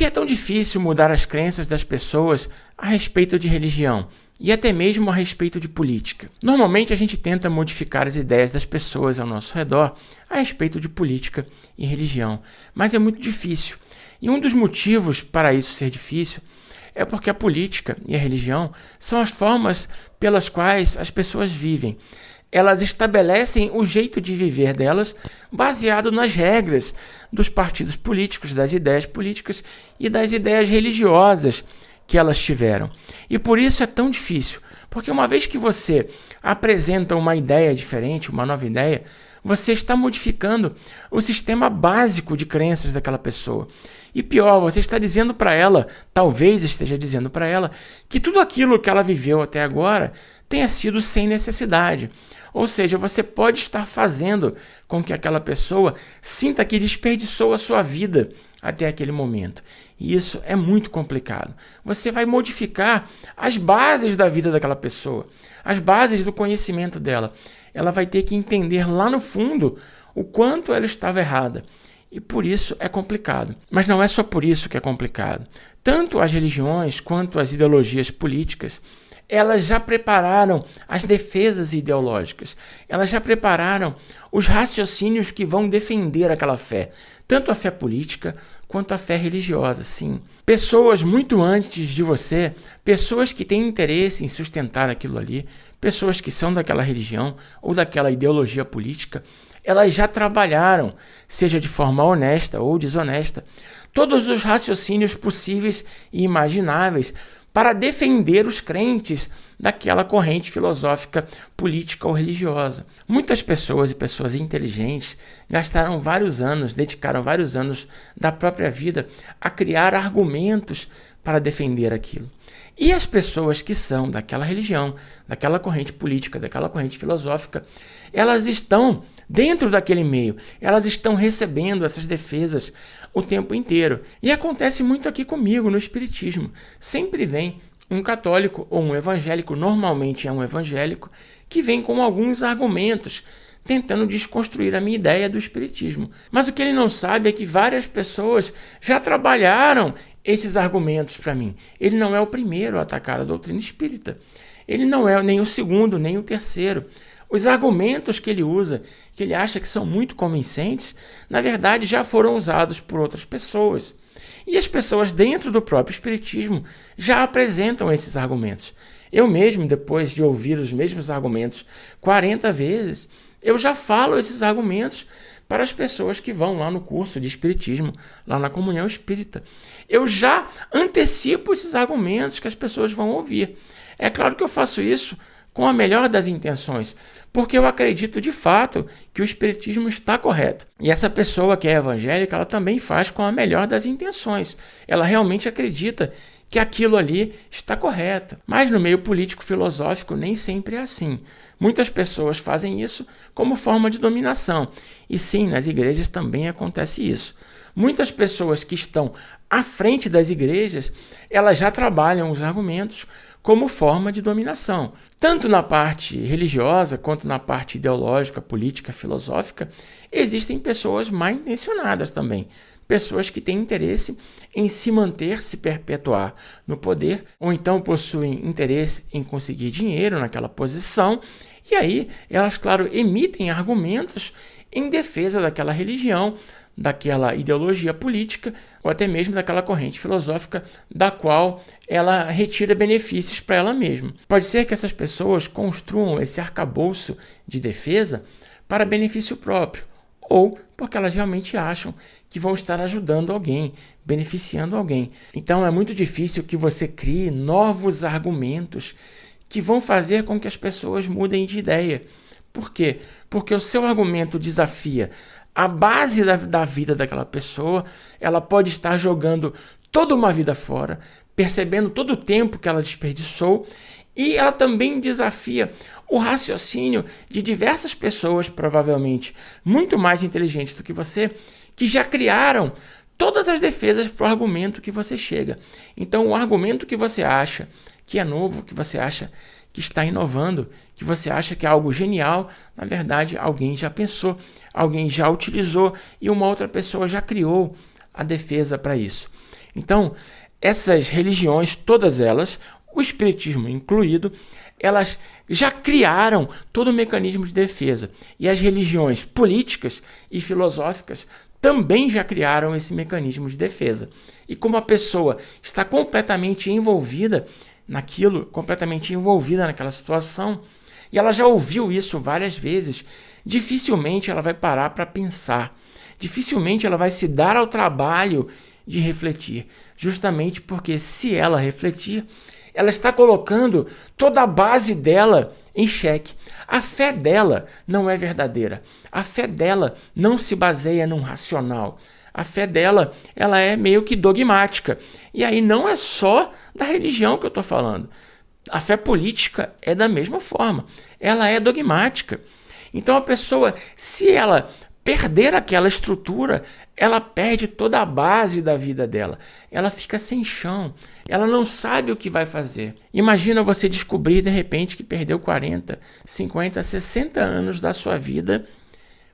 que é tão difícil mudar as crenças das pessoas a respeito de religião e até mesmo a respeito de política? Normalmente a gente tenta modificar as ideias das pessoas ao nosso redor a respeito de política e religião, mas é muito difícil. E um dos motivos para isso ser difícil é porque a política e a religião são as formas pelas quais as pessoas vivem. Elas estabelecem o jeito de viver delas baseado nas regras dos partidos políticos, das ideias políticas e das ideias religiosas que elas tiveram. E por isso é tão difícil, porque uma vez que você apresenta uma ideia diferente, uma nova ideia, você está modificando o sistema básico de crenças daquela pessoa. E pior, você está dizendo para ela, talvez esteja dizendo para ela, que tudo aquilo que ela viveu até agora tenha sido sem necessidade. Ou seja, você pode estar fazendo com que aquela pessoa sinta que desperdiçou a sua vida até aquele momento. E isso é muito complicado. Você vai modificar as bases da vida daquela pessoa, as bases do conhecimento dela. Ela vai ter que entender lá no fundo o quanto ela estava errada. E por isso é complicado. Mas não é só por isso que é complicado. Tanto as religiões quanto as ideologias políticas, elas já prepararam as defesas ideológicas. Elas já prepararam os raciocínios que vão defender aquela fé. Tanto a fé política quanto a fé religiosa, sim. Pessoas muito antes de você, pessoas que têm interesse em sustentar aquilo ali, pessoas que são daquela religião ou daquela ideologia política, elas já trabalharam, seja de forma honesta ou desonesta, todos os raciocínios possíveis e imagináveis para defender os crentes daquela corrente filosófica, política ou religiosa. Muitas pessoas e pessoas inteligentes gastaram vários anos, dedicaram vários anos da própria vida a criar argumentos para defender aquilo. E as pessoas que são daquela religião, daquela corrente política, daquela corrente filosófica, elas estão dentro daquele meio, elas estão recebendo essas defesas o tempo inteiro. E acontece muito aqui comigo no Espiritismo. Sempre vem um católico ou um evangélico, normalmente é um evangélico, que vem com alguns argumentos tentando desconstruir a minha ideia do Espiritismo. Mas o que ele não sabe é que várias pessoas já trabalharam esses argumentos para mim. Ele não é o primeiro a atacar a doutrina espírita. Ele não é nem o segundo, nem o terceiro. Os argumentos que ele usa, que ele acha que são muito convincentes, na verdade já foram usados por outras pessoas. E as pessoas dentro do próprio Espiritismo já apresentam esses argumentos. Eu mesmo, depois de ouvir os mesmos argumentos 40 vezes, eu já falo esses argumentos para as pessoas que vão lá no curso de Espiritismo, lá na Comunhão Espírita. Eu já antecipo esses argumentos que as pessoas vão ouvir. É claro que eu faço isso com a melhor das intenções, porque eu acredito de fato que o Espiritismo está correto. E essa pessoa que é evangélica, ela também faz com a melhor das intenções. Ela realmente acredita que aquilo ali está correto. Mas no meio político-filosófico nem sempre é assim. Muitas pessoas fazem isso como forma de dominação. E sim, nas igrejas também acontece isso. Muitas pessoas que estão à frente das igrejas, elas já trabalham os argumentos como forma de dominação. Tanto na parte religiosa quanto na parte ideológica, política, filosófica, existem pessoas mal intencionadas também. Pessoas que têm interesse em se manter, se perpetuar no poder, ou então possuem interesse em conseguir dinheiro naquela posição, e aí elas, claro, emitem argumentos em defesa daquela religião, daquela ideologia política ou até mesmo daquela corrente filosófica da qual ela retira benefícios para ela mesma. Pode ser que essas pessoas construam esse arcabouço de defesa para benefício próprio ou porque elas realmente acham que vão estar ajudando alguém, beneficiando alguém. Então é muito difícil que você crie novos argumentos que vão fazer com que as pessoas mudem de ideia. Por quê? Porque o seu argumento desafia a base da vida daquela pessoa, ela pode estar jogando toda uma vida fora, percebendo todo o tempo que ela desperdiçou, e ela também desafia o raciocínio de diversas pessoas, provavelmente muito mais inteligentes do que você, que já criaram todas as defesas para o argumento que você chega. Então, o argumento que você acha que é novo, que você acha que está inovando, que você acha que é algo genial, na verdade, alguém já pensou, alguém já utilizou e uma outra pessoa já criou a defesa para isso. Então, essas religiões, todas elas, o espiritismo incluído, elas já criaram todo o mecanismo de defesa. E as religiões políticas e filosóficas também já criaram esse mecanismo de defesa. E como a pessoa está completamente envolvida naquilo, completamente envolvida naquela situação, e ela já ouviu isso várias vezes, dificilmente ela vai parar para pensar. Dificilmente ela vai se dar ao trabalho de refletir, justamente porque se ela refletir, ela está colocando toda a base dela em xeque. A fé dela não é verdadeira. A fé dela não se baseia num racional. A fé dela, ela é meio que dogmática. E aí não é só da religião que eu estou falando. A fé política é da mesma forma. Ela é dogmática. Então a pessoa, se ela perder aquela estrutura, ela perde toda a base da vida dela. Ela fica sem chão. Ela não sabe o que vai fazer. Imagina você descobrir de repente que perdeu 40, 50, 60 anos da sua vida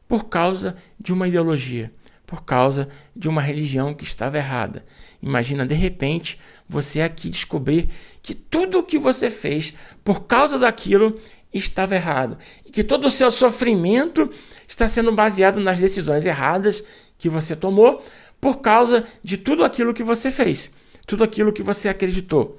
por causa de uma ideologia, por causa de uma religião que estava errada. Imagina de repente você aqui descobrir que tudo o que você fez por causa daquilo estava errado e que todo o seu sofrimento está sendo baseado nas decisões erradas que você tomou por causa de tudo aquilo que você fez, tudo aquilo que você acreditou.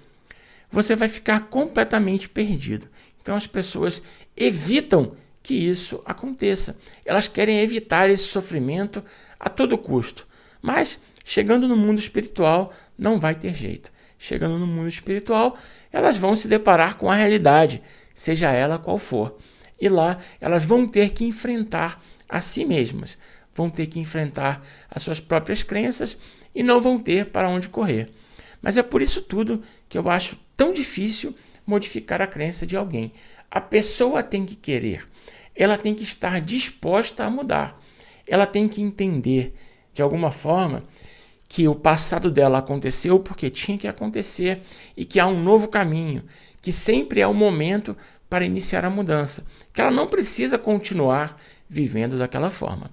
Você vai ficar completamente perdido. Então as pessoas evitam que isso aconteça. Elas querem evitar esse sofrimento a todo custo. Mas chegando no mundo espiritual não vai ter jeito. Chegando no mundo espiritual, elas vão se deparar com a realidade, seja ela qual for. E lá elas vão ter que enfrentar a si mesmas, vão ter que enfrentar as suas próprias crenças e não vão ter para onde correr. Mas é por isso tudo que eu acho tão difícil modificar a crença de alguém. A pessoa tem que querer, ela tem que estar disposta a mudar, ela tem que entender, de alguma forma, que o passado dela aconteceu porque tinha que acontecer e que há um novo caminho, que sempre é o momento para iniciar a mudança, que ela não precisa continuar vivendo daquela forma.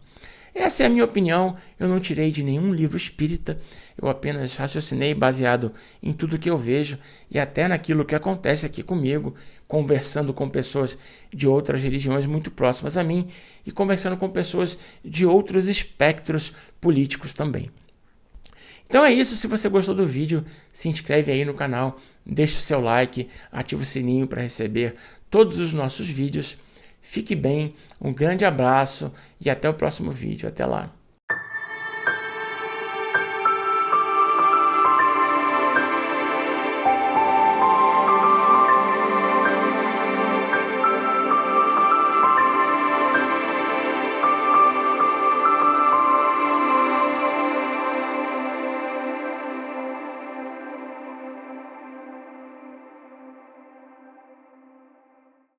Essa é a minha opinião, eu não tirei de nenhum livro espírita, eu apenas raciocinei baseado em tudo que eu vejo e até naquilo que acontece aqui comigo, conversando com pessoas de outras religiões muito próximas a mim e conversando com pessoas de outros espectros políticos também. Então é isso, se você gostou do vídeo, se inscreve aí no canal, deixa o seu like, ativa o sininho para receber todos os nossos vídeos. Fique bem, um grande abraço e até o próximo vídeo. Até lá!